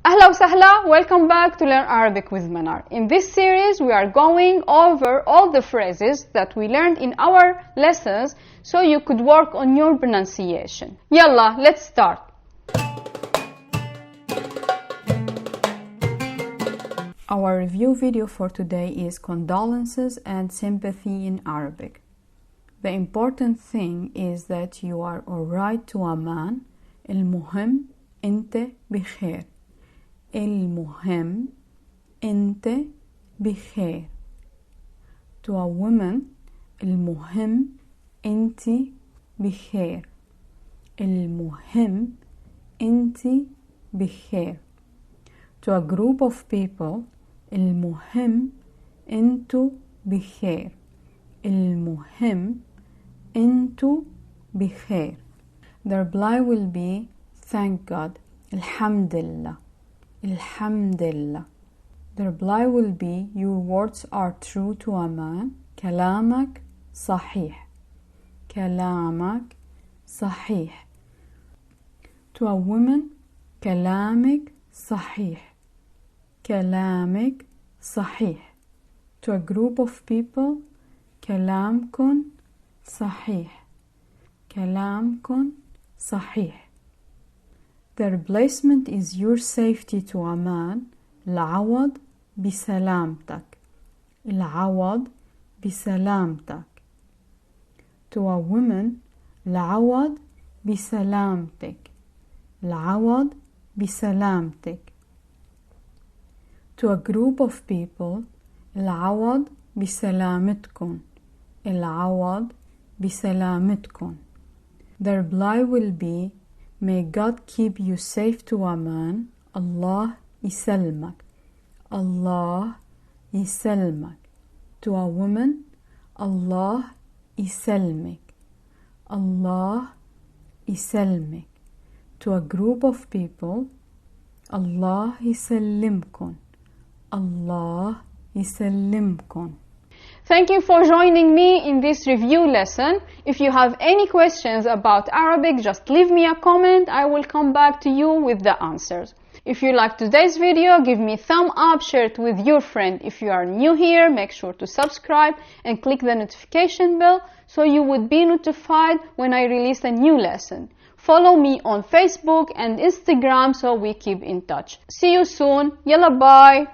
Ahla wa sahla, welcome back to Learn Arabic with Manar. In this series, we are going over all the phrases that we learned in our lessons so you could work on your pronunciation. Yalla, let's start. Our review video for today is condolences and sympathy in Arabic. The important thing is that you are alright to a man. المهم أنت بخير. المهم أنت بخير. To a woman, المهم أنت بخير. المهم أنت بخير. To a group of people, المهم أنتوا بخير. المهم أنتوا بخير. The reply will be thank God. Alhamdulillah. Alhamdulillah. The reply will be your words are true to a man. كلامك صحيح. كلامك صحيح. To a woman, كلامك صحيح. كلامك صحيح. To a group of people, كلامكن صحيح. كلامكن صحيح. The replacement is your safety to a man. العوض بسلامتك. العوض بسلامتك. To a woman, العوض بسلامتك. العوض بسلامتك. To a group of people, العوض بسلامتكم. العوض بسلامتكم. The reply will be may God keep you safe to a man. Allah يسلمك. Allah يسلمك. To a woman, Allah يسلمك. Allah يسلمك. To a group of people, Allah يسلمكم. Allah يسلمكم. Thank you for joining me in this review lesson. If you have any questions about Arabic, just leave me a comment. I will come back to you with the answers. If you liked today's video, give me a thumb up, share it with your friend. If you are new here, make sure to subscribe and click the notification bell so you would be notified when I release a new lesson. Follow me on Facebook and Instagram so we keep in touch. See you soon. Yalla bye.